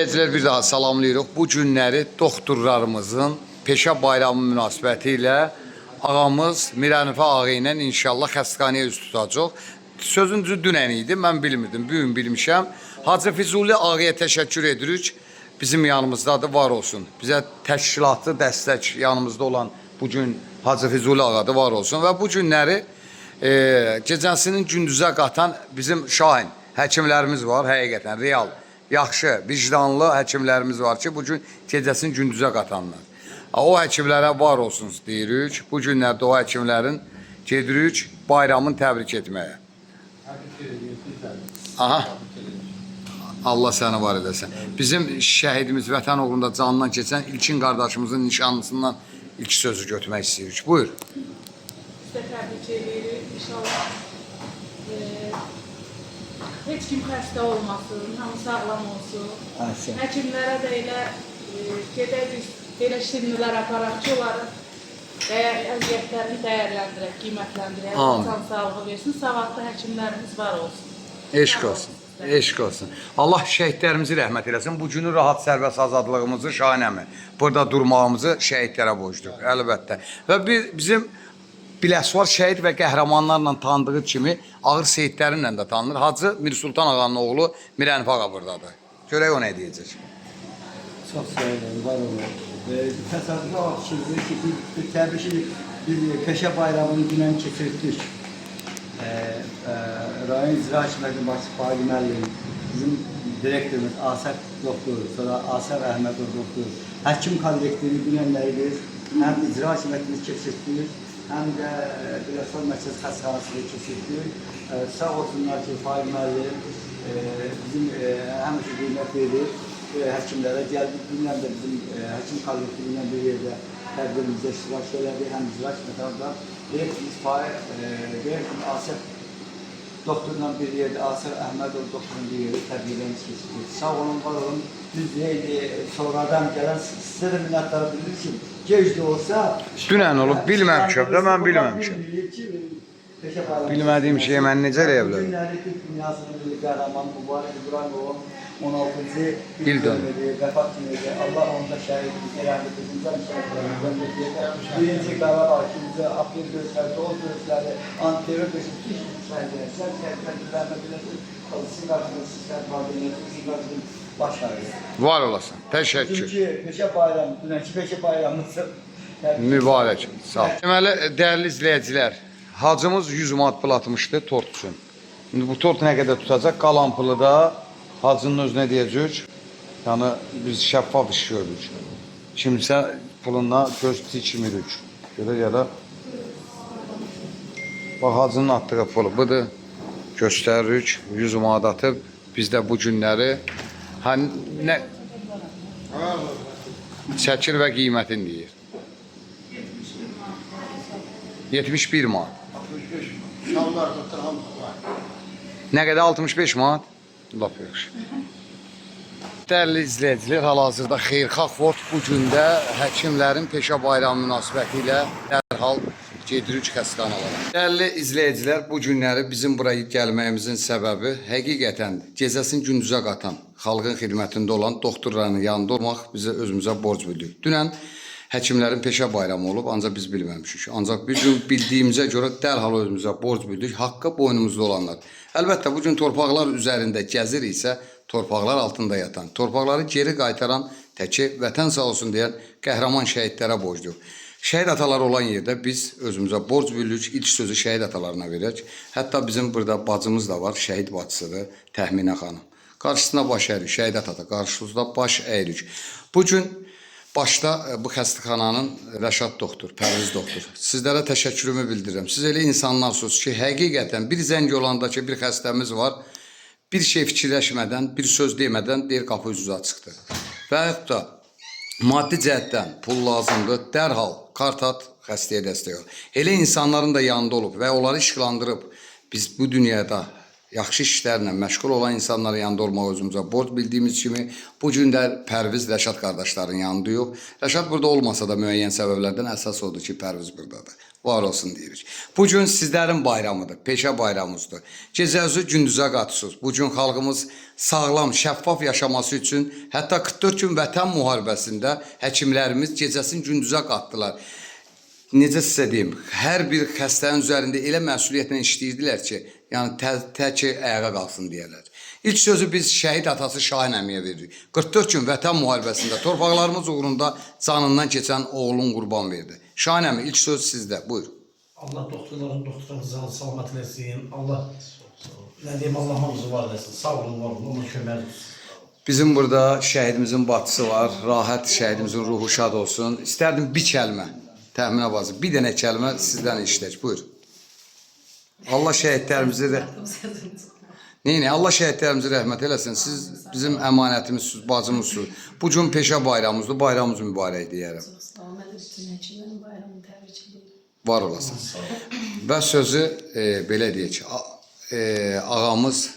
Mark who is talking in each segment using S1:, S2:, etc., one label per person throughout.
S1: Izləyicilər, bir daha salamlayırıq. Bu günləri doktorlarımızın peşə bayramı münasibəti ilə ağamız Miranifə ağa ilə inşallah xəstəxanaya üz tutacaq. Sözün düzü dünən idi, mən bilmirdim, bugün bilmişəm. Hacı Füzuli ağaya təşəkkür edirik. Bizim yanımızdadır, var olsun. Bizə təşkilatlı dəstək yanımızda olan bugün Hacı Füzuli ağadır, var olsun. Və bu günləri gecəsinin gündüzə qatan bizim Şahin həkimlərimiz var, həqiqətən, real. Yaxşı, vicdanlı həkimlərimiz var ki, bugün gecəsini gündüzə qatanlar. O həkimlərə var olsun deyirik. Bu günlərdə o həkimlərin gedirik bayramını təbrik etməyə. Aha. Allah səni var edəsən. Bizim şəhidimiz Vətən uğrunda canından keçən İlkin qardaşımızın nişanlısından ilk sözü götürmək istəyirik. Buyur.
S2: Biz də təbrik edirik. İnşallah heç kim xəstə olmasın, hamı sağlam olsun. Həkimlərə də elə gedək biz belə şirinlər aparaq ki, onların əziyyətlərini dəyərləndirək, qiymətləndirək, insan sağlığı versin, savadlı həkimlərimiz var olsun.
S1: Eşq olsun, eşq olsun. Allah şəhidlərimizi rəhmət eləsin. Bu günü rahat sərbəst azadlığımızı Şahinəmi, burada durmağımızı şəhidlərə borcluq, əlbəttə. Və bizim Biləsuvar şəhid və qəhrəmanlarla tanıdığı kimi ağır seyidlərinlə də tanınır. Hacı Mir Sultan ağanın oğlu Miranifə ağa buradadır. Görək o nə deyəcək.
S3: Çox sağ olun, var olun. Təsadüf olsun ki, biz təbii ki, biz peşə bayramını dünən keçirdik. Rayon İcra Hakimiyyəti başçı Fahri müəllim, bizim direktorumuz Asər doktor, sonra Asər Əhmədov doktor, həkim kollektivi dünənləri həm İcra Hakimiyyətimiz keçirdik, həm də Biləsuvar Mərkəz Xəstəxanasını keçirdik. Sağ olsunlar ki, Fahri müəllim bizim həmişə qiymət verir həkimlərə. Gəldik, dünən də bizim həkim kollektivi ilə bir yerdə tədbirimizdə iştirak elədik, həm İcra Hakimiyyəti deyək ki, Asər doktorla bir yerdə, Asər Əhmədov doktorun bir yerdə təbliğlərimiz keçirdik. Sağ olun, var olun. Düz deyil, sonradan gələn sizə də minnətlər bilir ki, gec də olsa...
S1: Dünən olub, bilməmişəm də, mən bilməmişəm. Bilmədiyim şeyi mən necə eləyə bilərəm?
S3: Günləri Türk dünyasının bir qəhrəman Mübarək İbrahimov 16-cı
S1: il dönümü
S3: vəfat günüdür. Allah onda şəhidlik eləndi, bizimdən şəhidlərimizdən birinci Qarabağ, ikinci Aprel göstəri, Doğu göstəri, Antiyevə göstəri, şəhidlər, şəhidlərlə bilirsin, sizin qarşınız, sizin qarşınız, sizin qarşınız baş ağrıyor.
S1: Var olasın, təşəkkür.
S3: Çünki peşə bayramı, dünənki peşə bayramımız
S1: Mübarək, sağ ol. Deməli, dəyərli izləyicilər, hacımız 100 manat pul atmışdı tort üçün. İndi bu tort nə qədər tutacaq? Qalan pulu da hacının özünə deyəcək. Yəni, biz şəffaf iş görürük. Kimsə puluna göz tikmirik. Görə ya da bax, hacının atdığı pulu budur. Göstəririk, 100 manat atıb. Biz də bu günləri çəkir və qiymətini deyir. 71 manat.
S4: 65 şalvarda tam var.
S1: Nə qədər? 65 manat? Lap yaxşı. Dəyərli izləyicilər, hal-hazırda xeyirxah Ford bu gündə həkimlərin peşə bayramı münasibəti ilə dərhal gedirik xəstəxanalara. Dəyərli izləyicilər, bu günləri bizim buraya gəlməyimizin səbəbi həqiqətən gecəsini gündüzə qatan, xalqın xidmətində olan doktorların yanında olmaq bizə özümüzə borc bildik. Dünən həkimlərin peşə bayramı olub, ancaq biz bilməmişik. Ancaq bir gün bildiyimizə görə dərhal özümüzə borc bildik, haqqı boynumuzda olanlar. Əlbəttə, bugün torpaqlar üzərində gəzir isə torpaqlar altında yatan, torpaqları geri qaytaran təki vətən sağ olsun deyən qəhrəman şəhidlərə borcluq. Şəhid atalar olan yerdə biz özümüzə borc bilirik, ilk sözü şəhid atalarına verək. Hətta bizim burada bacımız da var, şəhid bacısıdır, Təxminə xanım. Qarşısına baş əyirik, şəhid ata, qarşısında baş əyirik. Bugün başda bu xəstəxananın Rəşad doktor, Pərviz doktor. Sizlərə təşəkkürümü bildirirəm. Siz elə insanlarsınız ki, həqiqətən bir zəng olanda ki, bir xəstəmiz var, bir şey fikirləşmədən, bir söz demədən deyir, qapı üzrə çıxdı. Və yaxud da maddi cəhətdən pul lazımdır, dərhal kart at, xəstəyə dəstək ol. Elə insanların da yanında olub və onları işqlandırıb biz bu dünyada yaxşı işlərlə məşğul olan insanların yanında olmaq özümüzə borc bildiyimiz kimi, bu gün də Pərviz Rəşad qardaşların yanındayıq. Rəşad burada olmasa da müəyyən səbəblərdən əsas odur ki, Pərviz buradadır. Var olsun deyirik. Bu gün sizlərin bayramıdır, peşə bayramımızdır. Gecənizi gündüzə qatırsınız. Bu gün xalqımız sağlam, şəffaf yaşaması üçün, hətta 44 gün vətən müharibəsində həkimlərimiz gecəsini gündüzə qatdılar. Necə sizə deyim, hər bir xəstənin üzərində elə məsuliyyətlə işləyirdilər ki, yəni tək ayağa qalsın deyərlər. İlk sözü biz şəhid atası Şahin əmiyə veririk. 44 gün vətən müharibəsində torpaqlarımız uğrunda canından keçən oğlun qurban verdi. Şahin əmi, ilk söz sizdə, buyur.
S5: Allah doktorlarımızı salamat eləsin. Allah, nə deyim, Allah hamımızı var eləsin. Sağ olun, var olun, ona köməkdir.
S1: Bizim burada şəhidimizin bacısı var, rahat şəhidimizin ruhu şad olsun. İstərdim bir kəlmə, təxminə bazı, bir dənə kəlmə sizdən işlək, buyur. Allah şəhidlərimizi də... Neyini, Allah şəhidlərimizi rəhmət eləsin. Siz bizim əmanətimizsiniz, bacımızsınız. Bu gün peşə bayramımızdır, bayramımız mübarək deyərəm. Var olasın. Və sözü belə deyək ki, ağamız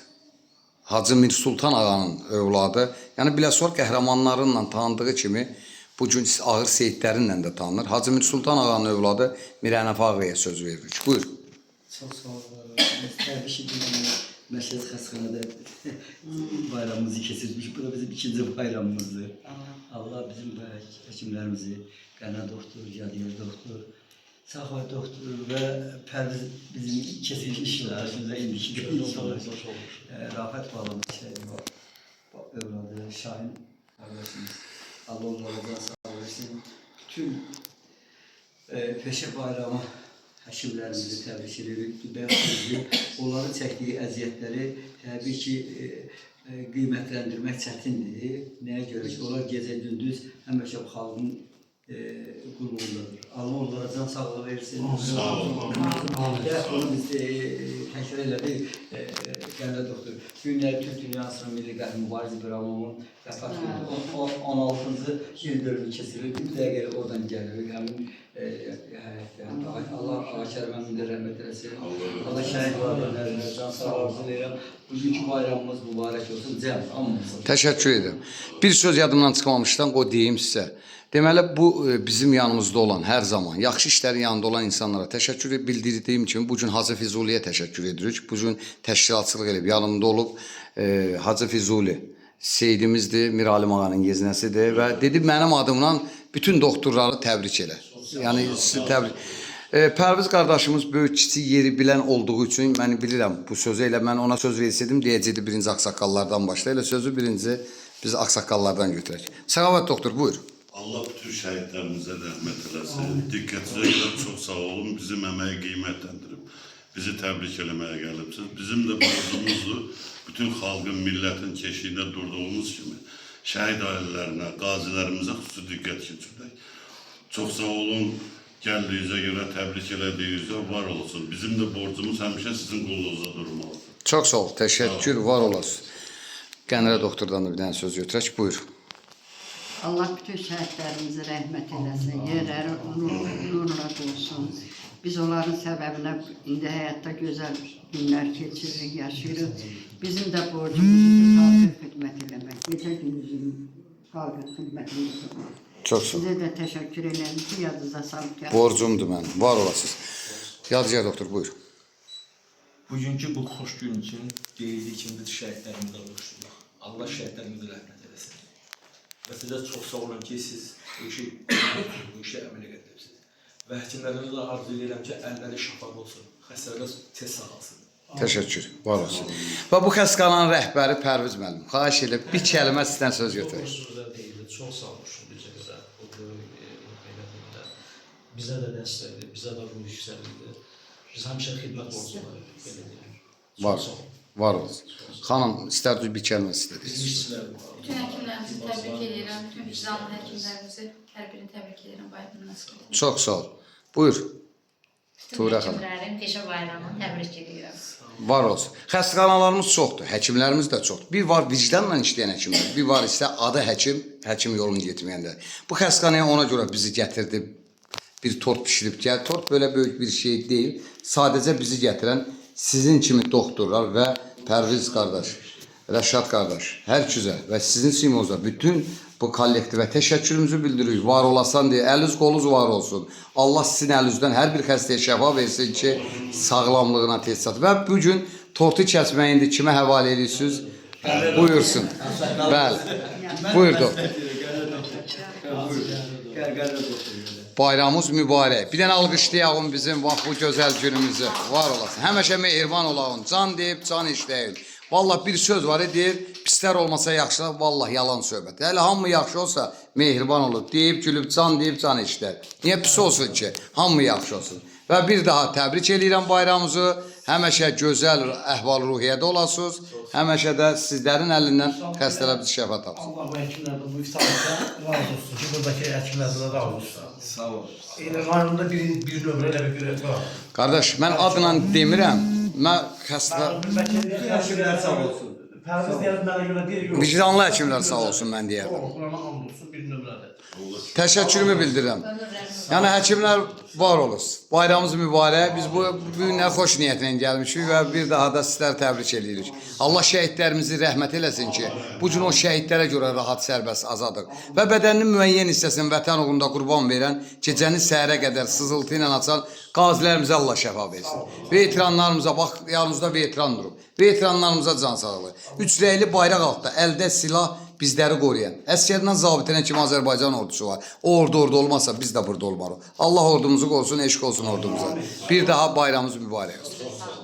S1: Hacı Mir Sultan ağanın övladı, yəni Biləsuvar qəhrəmanlarıyla tanındığı kimi, bu gün ağır seyidlərinlə də tanınır. Hacı Mir Sultan ağanın övladı Mir Hənəfi ağaya söz veririk. Buyur.
S3: Çox sağ olun. Təbii ki, Məşəd xəstəxanada bayramımızı keçirmiş. Bu da bizim ikinci bayramımızdır. Allah bizim həkimlərimizi, qəna doktor, yadigar doktor, Saxay doktor və Pərviz bizim keçirmiş işlərimizdə indiki görüntüsü. Rafət bağlamış övladı Şahin qardaşımız. Allah onlara sağ olsun. Bütün peşə bayramı həkimlərimizi təbrik edirik. Onların çəkdiyi əziyyətləri təbii ki, qiymətləndirmək çətindir. Nəyə görə ki, onlar gecə-gündüz həmişə xalqın qulluğundadır. Allah onlara can sağlığı versin. Sağ olun. Onu biz təkrar elədik, Qəndə doktor. Günlər Türk Dünyasının Milli Qəhrəmanı Mübariz İbrahimovun vəfat günü 16-cı il dönümü keçirir. Bir dəqiqə oradan gəlir. Həmin Allah Kəriməmin də rəhmət eləsin. Allah şəhid valideynlərinə can sağlığı verir. Bugünkü bayramımız mübarək olsun. Cəm, hamımızın.
S1: Təşəkkür edirəm. Bir söz yadımdan çıxmamışdan o deyim sizə. Deməli, bu bizim yanımızda olan, hər zaman yaxşı işlərin yanında olan insanlara təşəkkür bildirdiyim kimi bugün Hacı Füzuliyə təşəkkür edirik. Bugün təşkilatçılıq edib yanımda olub Hacı Füzuli seyidimizdir, Mir Alim ağanın yeznəsidir və dedi mənim adımla bütün doktorları təbrik elə. Yəni sizi təbrik. Pərviz qardaşımız böyük kiçik yeri bilən olduğu üçün mən bilirəm bu sözü elə mən ona söz versəydim deyəcəkdi birinci ağsaqqallardan başla. Elə sözü birinci biz ağsaqqallardan götürək. Səxavət doktor, buyur.
S6: Allah bütün şəhidlərimizə rəhmət eləsin. Diqqətinizə görə çox sağ olun. Bizim əməyi qiymətləndirib, bizi təbrik eləməyə gəlibsiniz. Bizim də borcumuzdur. Bütün xalqın, millətin keşiyində durduğumuz kimi şəhid ailələrinə, qazilərimizə xüsusi diqqət keçirdik. Çox sağ olun. Gəldiyinizə görə, təbrik elədiyinizə var olsun. Bizim də borcumuz həmişə sizin qulluğunuzda durmalıdır.
S1: Çox sağ ol, təşəkkür, var olasın. Qənərə doktordan da bir dənə söz götürək, buyur.
S7: Allah bütün şəhidlərimizi rəhmət eləsin, yerləri nurla dolsun. Biz onların səbəbinə indi həyatda gözəl günlər keçiririk, yaşayırıq. Bizim də borcumuzdur, xalqın xidmət eləmək, gecə gündüzün xalqın xidmətini tutmaq.
S1: Çox sağ ol.
S7: Sizə də təşəkkür edirəm ki, yadınıza salıb gəldiniz.
S1: Borcumdur mənim, var olasınız. Yadigar doktor, buyur.
S8: Bugünkü bu xoş gün üçün deyildiyi kimi biz şəhidlərimizə uğuşduruq. Allah şəhidlərimizə rəhmət eləsin. Və sizə çox sağ olun ki, siz bu işə əmələ gətiribsiniz. Və həkimlərimizə arzu edirəm ki, əlləri şəfaq olsun, xəstələr tez sağalsın.
S1: Təşəkkür, var olsun. Və bu xəstəxananın rəhbəri Pərviz müəllim. Xahiş edib bir kəlmə sizdən söz götürək.
S5: Çox sağ olun bizə görə. Bizə də dəstəkdir, bizə də ruh yüksəldir. Biz həmişə xidmət borcları belə deyək.
S1: Var, var olsun. Xanım, istərdiniz bir kəlmə istədiniz.
S9: Bütün həkimlərimizi təbrik edirəm, bütün vicdanlı həkimlərimizi hər birini təbrik edirəm bayramın münasibətilə.
S1: Çox sağ ol. Buyur.
S10: Bütün
S1: Tuğra xanım.
S10: həkimlərin peşə bayramını təbrik edirəm.
S1: Var olsun. Xəstəxanalarımız çoxdur, həkimlərimiz də çoxdur. Bir var vicdanla işləyən həkimlər, bir var isə adı həkim, həkim yolunu getməyənlər. Bu xəstəxanaya ona görə bizi gətirdi, bir tort pişirib gəl. Tort belə böyük bir şey deyil. Sadəcə bizi gətirən sizin kimi doktorlar və Pərviz qardaş, Rəşad qardaş, hər küzə və sizin simonuzda bütün bu kollektivə təşəkkürümüzü bildiririk. Var olasan deyə, əliniz qolunuz var olsun. Allah sizin əlinizdən hər bir xəstəyə şəfa versin ki, sağlamlığına tez çatır. Və bugün tortu kəsməyi indi kimə həvalə edirsiniz? Buyursun. Bəli. Buyur doktor. Bayramımız mübarək. Bir dənə alqışlayalım bizim bax bu gözəl günümüzü. Var olasın. Həmişə mehriban olağın. Can deyib can işləyin. Vallahi bir söz var deyir, pislər olmasa yaxşılar, vallahi yalan söhbət. Hələ hamı yaxşı olsa mehriban olur. Deyib gülüb can deyib can işlər. Niyə pis olsun ki? Hamı yaxşı olsun. Və bir daha təbrik edirəm bayramımızı. Həmişə gözəl əhval-ruhiyyədə olasınız. Həmişə də sizlərin əlindən xəstələrimiz şəfa tapsın.
S5: Allah bu həkimlərdən bu iftarlıqda razı olsun ki, buradakı həkimlərdən də razı olsun.
S8: Sağ ol.
S5: Eyni rayonda bir nömrə ilə bir var.
S1: Qardaş, mən adla demirəm. Mən xəstə...
S3: Həkimlər sağ olsun.
S5: Pərviz deyər, mənə görə deyir, yox.
S1: Vicdanlı həkimlər sağ olsun mən deyərəm.
S5: Qurana and olsun, bir nömrədir.
S1: Təşəkkürümü bildirirəm. Yəni həkimlər var olsun. Bayramımız mübarək. Biz bu günə xoş niyyətlə gəlmişik və bir daha da sizləri təbrik edirik. Allah şəhidlərimizi rəhmət eləsin ki, bu gün o şəhidlərə görə rahat, sərbəst, azadıq. Və bədəninin müəyyən hissəsini vətən uğrunda qurban verən, gecəni səhərə qədər sızıltı ilə açan qazilərimizə Allah şəfa versin. Veteranlarımıza, bax, yanımızda veteran durub. Veteranlarımıza can sağlığı. Üç rəyli bayraq altında, əldə silah bizləri qoruyan. Əskərdən zabitinə kimi Azərbaycan ordusu var. O ordu orada olmazsa biz də burada olmalıyıq. Allah ordumuzu qorusun, eşq olsun ordumuza. Bir daha bayramımız mübarək olsun.